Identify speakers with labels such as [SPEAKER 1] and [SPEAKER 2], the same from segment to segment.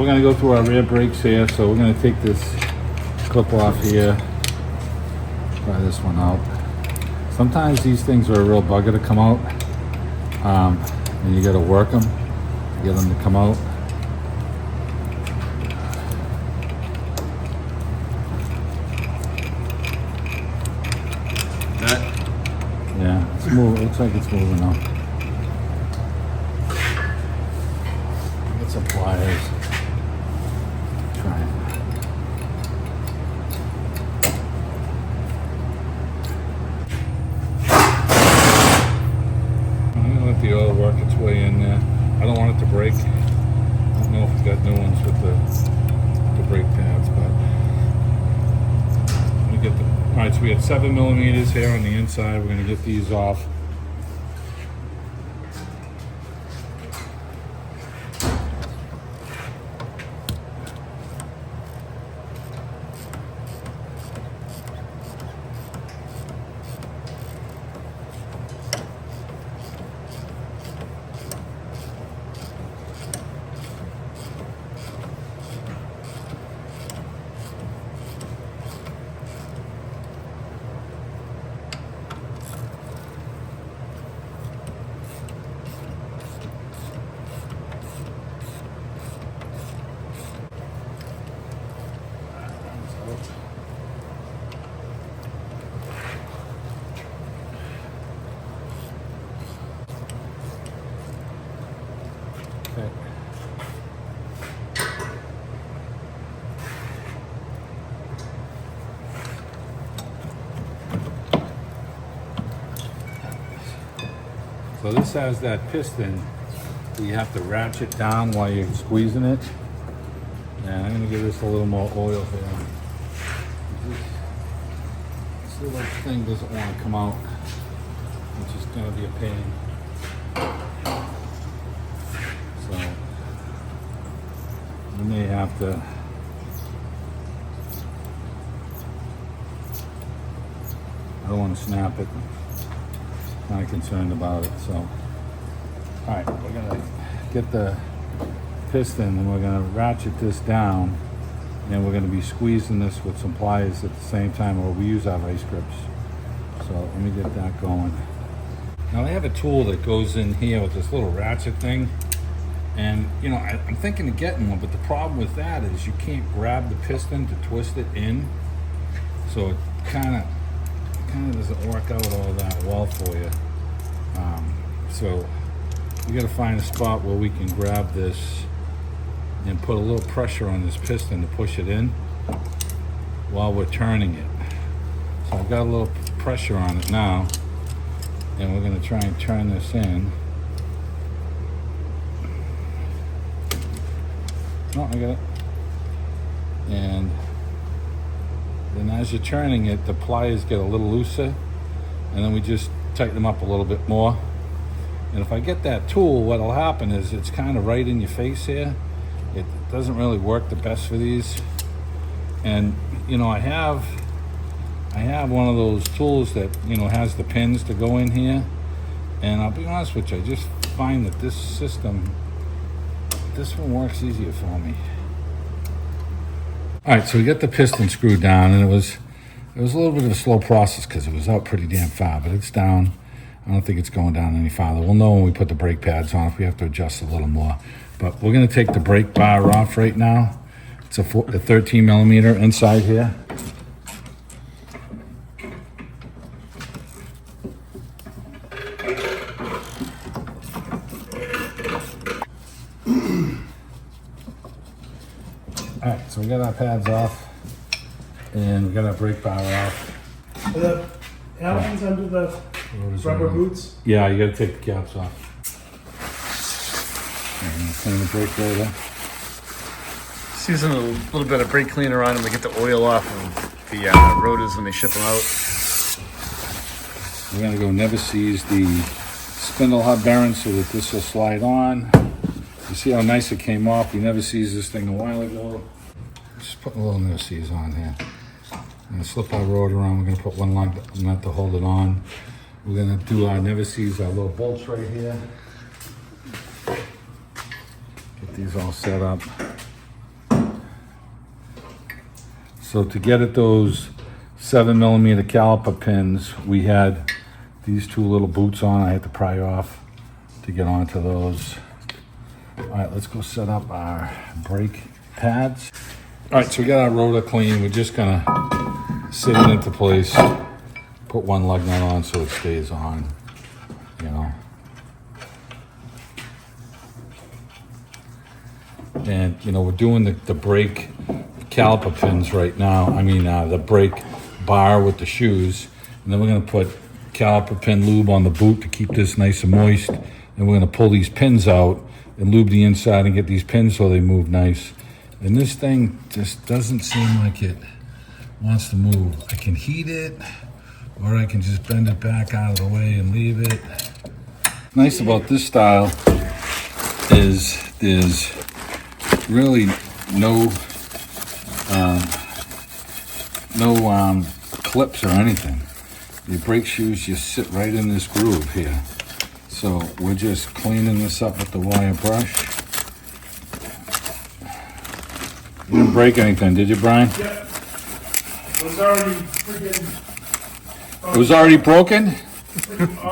[SPEAKER 1] we're gonna go through our rear brakes here. So we're gonna take this clip off here, try this one out. Sometimes these things are a real bugger to come out, and you gotta work them to get them to come out. Yeah, it's moving. Looks like it's moving now. Get some pliers. Try it. I'm gonna let the oil work its way in there. I don't want it to break. I don't know if it's got new ones with the brake pads, but let me get the. All right, so we had 7 millimeters here on the inside. We're going to get these off. Okay. So this has that piston that you have to ratchet down while you're squeezing it. And I'm going to give this a little more oil here. This little thing doesn't want to come out, which is going to be a pain. So you may have to I don't want to snap it. Kind of concerned about it. So all right, we're gonna get the piston and we're gonna ratchet this down, and we're gonna be squeezing this with some pliers at the same time, or we use our vice grips. So let me get that going. Now I have a tool that goes in here with this little ratchet thing, and you know I'm thinking of getting one, but the problem with that is you can't grab the piston to twist it in, so it kind of doesn't work out all that well for you. So we got to find a spot where we can grab this and put a little pressure on this piston to push it in while we're turning it. So I've got a little pressure on it now, and we're going to try and turn this in. Oh, I got it. And then as you're turning it, the pliers get a little looser, and then we just tighten them up a little bit more. And if I get that tool, what'll happen is it's kind of right in your face here. It doesn't really work the best for these. And you know, I have one of those tools that, you know, has the pins to go in here. And I'll be honest with you, I just find that this system, this one works easier for me. All right, so we got the piston screwed down, and it was a little bit of a slow process because it was out pretty damn far, but it's down. I don't think it's going down any farther. We'll know when we put the brake pads on if we have to adjust a little more. But we're going to take the brake bar off right now. It's a 13 millimeter inside here. All right, so we got our pads off, and we got our brake bar off.
[SPEAKER 2] Are the Allen's under the rubber boots?
[SPEAKER 1] Yeah, you got to take the caps off. And clean the brake rotor.
[SPEAKER 3] Using a little bit of brake cleaner on them to get the oil off of the rotors when they ship them out.
[SPEAKER 1] We're going to go never seize the spindle hub bearing so that this will slide on. You see how nice it came off? We never seized this thing a while ago. Just putting a little never seize on here. I'm going to slip our rotor on. We're going to put one nut to hold it on. We're going to do our never seize our little bolts right here. Get these all set up. So to get at those 7mm caliper pins, we had these two little boots on. I had to pry off to get onto those. All right, let's go set up our brake pads. All right, so we got our rotor clean. We're just gonna sit it into place, put one lug nut on so it stays on, you know. And, you know, we're doing the brake caliper pins right now. I mean, the brake bar with the shoes. And then we're gonna put caliper pin lube on the boot to keep this nice and moist. And we're gonna pull these pins out and lube the inside and get these pins so they move nice. And this thing just doesn't seem like it wants to move. I can heat it, or I can just bend it back out of the way and leave it. Nice about this style is there's really no clips or anything. Your brake shoes just sit right in this groove here. So we're just cleaning this up with the wire brush. You didn't break anything, did you, Brian?
[SPEAKER 2] Yep. It was already freaking.
[SPEAKER 1] It was already broken?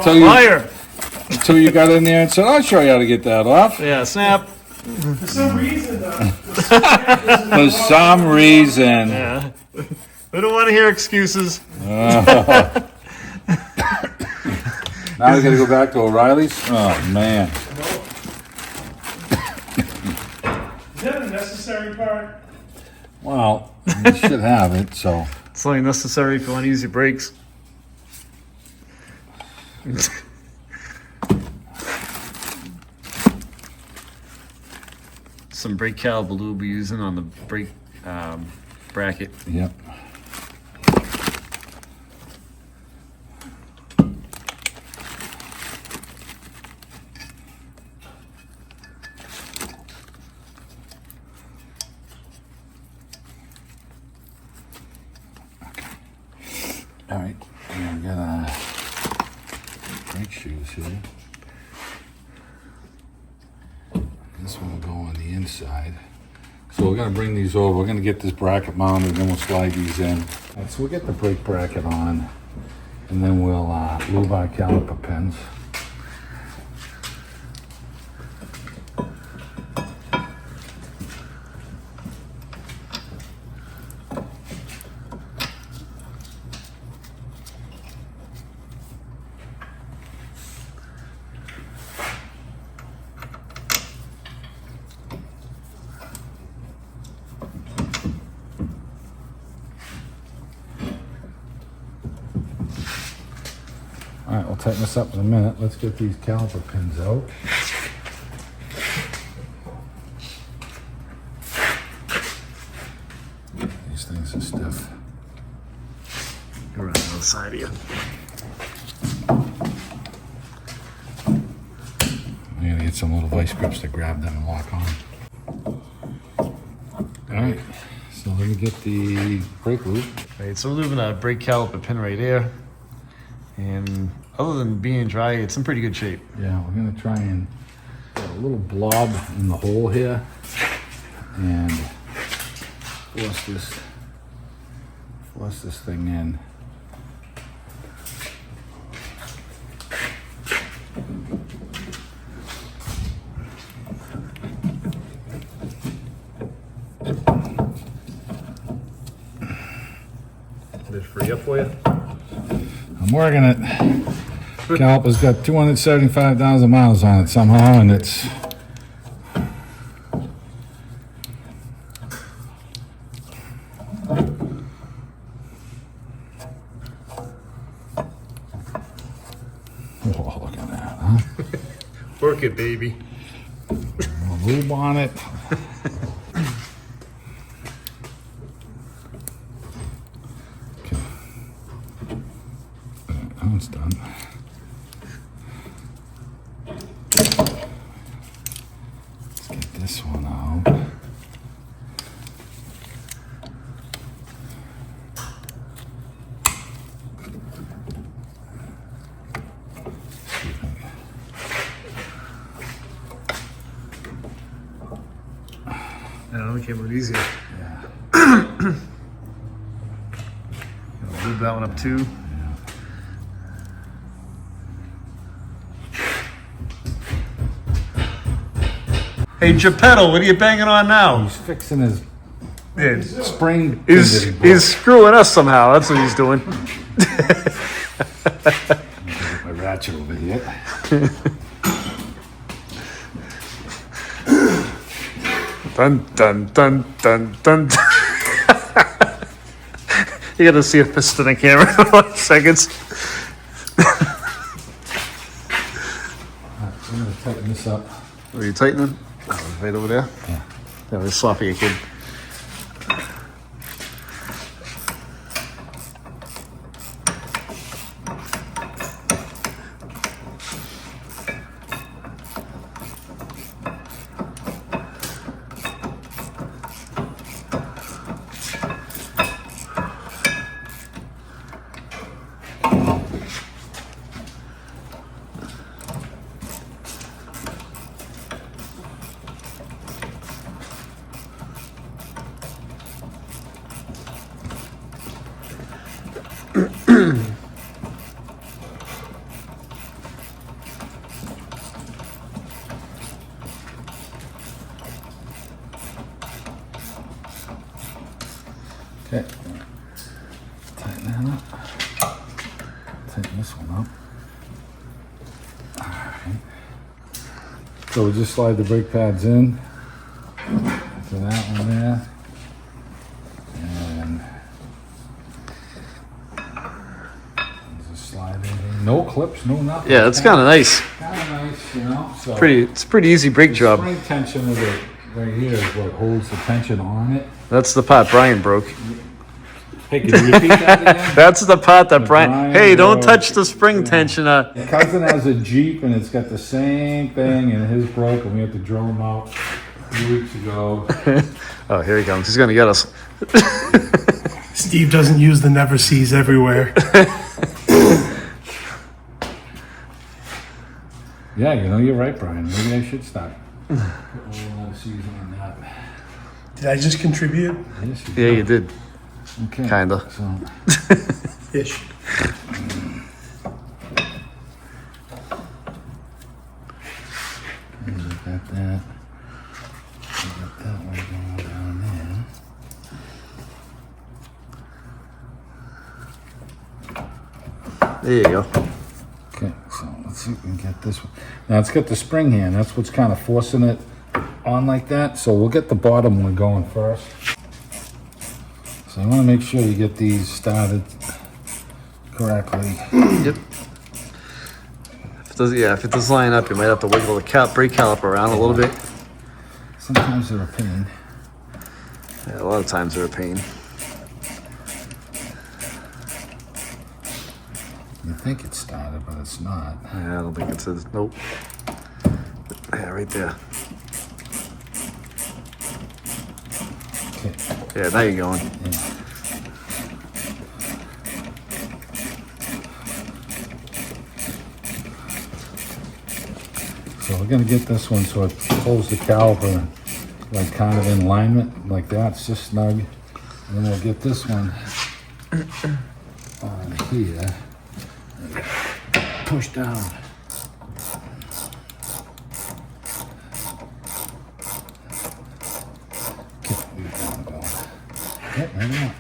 [SPEAKER 3] Liar!
[SPEAKER 1] Until you got in there and said, I'll show you how to get that off.
[SPEAKER 3] Yeah, snap.
[SPEAKER 2] For some reason, though.
[SPEAKER 1] For some reason.
[SPEAKER 3] Yeah. We don't want to hear excuses.
[SPEAKER 1] Now we gotta go back to O'Reilly's? Oh, man.
[SPEAKER 2] Is that a necessary part?
[SPEAKER 1] Well, you should have it, so.
[SPEAKER 3] It's only necessary if you want to use your brakes. Some brake caliper lube we're using on the brake bracket.
[SPEAKER 1] Yep. All right, and we got brake shoes here. This one will go on the inside. So we're gonna bring these over. We're gonna get this bracket mounted, and then we'll slide these in. All right, so we'll get the brake bracket on, and then we'll lube our caliper pins. All right, we'll tighten this up in a minute. Let's get these caliper pins out. These things are stiff.
[SPEAKER 3] Go around the other side of you.
[SPEAKER 1] I'm gonna get some little vice grips to grab them and lock on. All right, so let me get the brake lube.
[SPEAKER 3] Right, so we're lubing a brake caliper pin right there. And other than being dry, it's in pretty good shape.
[SPEAKER 1] Yeah, we're gonna try and get a little blob in the hole here and force this thing in.
[SPEAKER 3] Did it free up for you?
[SPEAKER 1] I'm working it. Caliper's got 275,000 miles on it somehow, and it's oh, look at that, huh?
[SPEAKER 3] Work it, baby.
[SPEAKER 1] Lube on it. Okay. That one's done. Let's get this one out.
[SPEAKER 3] Yeah, that one came out easier.
[SPEAKER 1] Yeah.
[SPEAKER 3] Lube that one up too. Hey Geppetto, what are you banging on now?
[SPEAKER 1] He's fixing his
[SPEAKER 3] Yeah,
[SPEAKER 1] spring.
[SPEAKER 3] he's screwing us somehow. That's what he's doing.
[SPEAKER 1] Get my ratchet over here.
[SPEAKER 3] Dun dun dun dun dun. You gotta see a piston in camera in 1 seconds.
[SPEAKER 1] I'm gonna tighten this up.
[SPEAKER 3] Are you tightening? Oh, right over there?
[SPEAKER 1] Yeah.
[SPEAKER 3] That was sloppy, kid.
[SPEAKER 1] Okay. Tighten that up. Tighten this one up. Alright. So we just slide the brake pads in to that one there. And just slide it in. No clips, no nothing.
[SPEAKER 3] Yeah, it's kind of nice.
[SPEAKER 1] Kind of nice, you know. So
[SPEAKER 3] It's a pretty easy brake job.
[SPEAKER 1] spring tension of it right here is what holds the tension on it.
[SPEAKER 3] That's the part Brian broke.
[SPEAKER 1] Hey, can you repeat that again?
[SPEAKER 3] That's the part that Brian.
[SPEAKER 1] Brian
[SPEAKER 3] Hey, don't
[SPEAKER 1] broke.
[SPEAKER 3] touch the spring tension.
[SPEAKER 1] My cousin has a Jeep and it's got the same thing and his broke and we had to drill him out 2 weeks ago.
[SPEAKER 3] Oh, here he comes. He's gonna get us.
[SPEAKER 2] Steve doesn't use the never sees everywhere.
[SPEAKER 1] Yeah, you know, you're right, Brian. Maybe I should start. Put a little more season on that.
[SPEAKER 2] Did I just contribute?
[SPEAKER 1] Yes, you
[SPEAKER 3] Yeah,
[SPEAKER 1] do.
[SPEAKER 3] you did.
[SPEAKER 1] Okay.
[SPEAKER 3] Kinda.
[SPEAKER 1] So,
[SPEAKER 2] Ish.
[SPEAKER 1] we got that. We got that one going down there.
[SPEAKER 3] There you go.
[SPEAKER 1] Okay, so let's see if we can get this one. Now it's got the spring hand. That's what's kind of forcing it on like that. So we'll get the bottom one going first. So you want to make sure you get these started correctly.
[SPEAKER 3] Yep. If it doesn't line up, you might have to wiggle the brake caliper around a little bit.
[SPEAKER 1] Sometimes they're a pain.
[SPEAKER 3] Yeah, a lot of times they're a pain.
[SPEAKER 1] You think it's started, but it's not.
[SPEAKER 3] Yeah, I don't think it says nope. Yeah, right there.
[SPEAKER 1] Okay.
[SPEAKER 3] Yeah, now you're going.
[SPEAKER 1] Yeah. So we're gonna get this one so it holds the caliper like kind of in alignment like that. It's just snug. And then we'll get this one on here. Push down. Okay, we got it going. Yep, right now.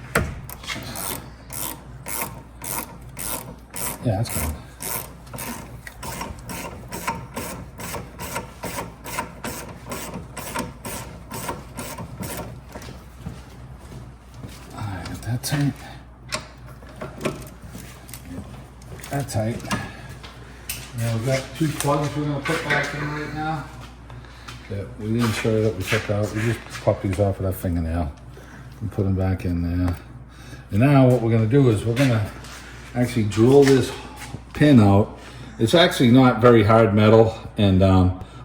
[SPEAKER 1] Yeah, that's good. Alright, got that tight. That tight. Now we've got 2 plugs we're gonna put back in right now. That we didn't show you that we took out. We just popped these off with that fingernail and put them back in there. And now what we're gonna do is we're gonna actually drill this pin out. It's actually not very hard metal, and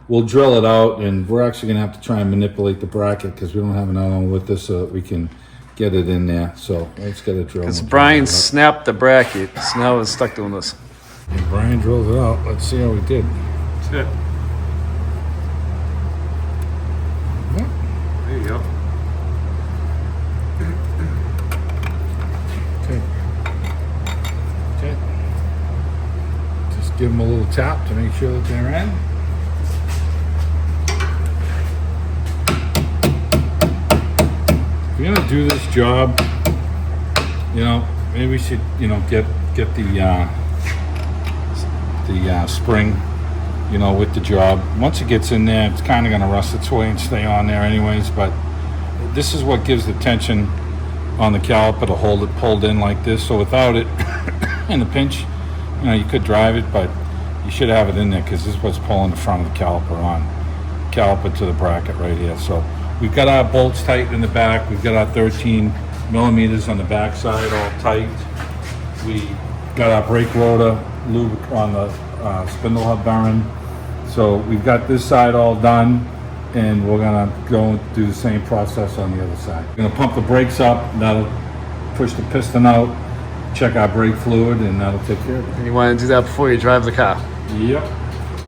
[SPEAKER 1] we'll drill it out, and we're actually gonna have to try and manipulate the bracket because we don't have an Allen with this so that we can get it in there. So let's get it drilled.
[SPEAKER 3] Because Brian snapped the bracket, so now it's stuck doing this.
[SPEAKER 1] And Brian drills it out. Let's see how we did.
[SPEAKER 3] That's it. There you go.
[SPEAKER 1] Okay. give them a little tap to make sure that they're in. If you're gonna do this job, you know, maybe we should, you know, get the spring, you know, with the job. Once it gets in there, it's kind of gonna rust its way and stay on there anyways, but this is what gives the tension on the caliper to hold it pulled in like this. So without it, in a pinch, you know, you could drive it, but you should have it in there because this is what's pulling the front of the caliper to the bracket right here. So we've got our bolts tight in the back. We've got our 13 millimeters on the back side all tight. We got our brake rotor lube on the spindle hub bearing. So we've got this side all done, and we're gonna go and do the same process on the other side. We're gonna pump the brakes up, that'll push the piston out, check our brake fluid, and that'll take care of it.
[SPEAKER 3] And you want to do that before you drive the car.
[SPEAKER 1] Yep.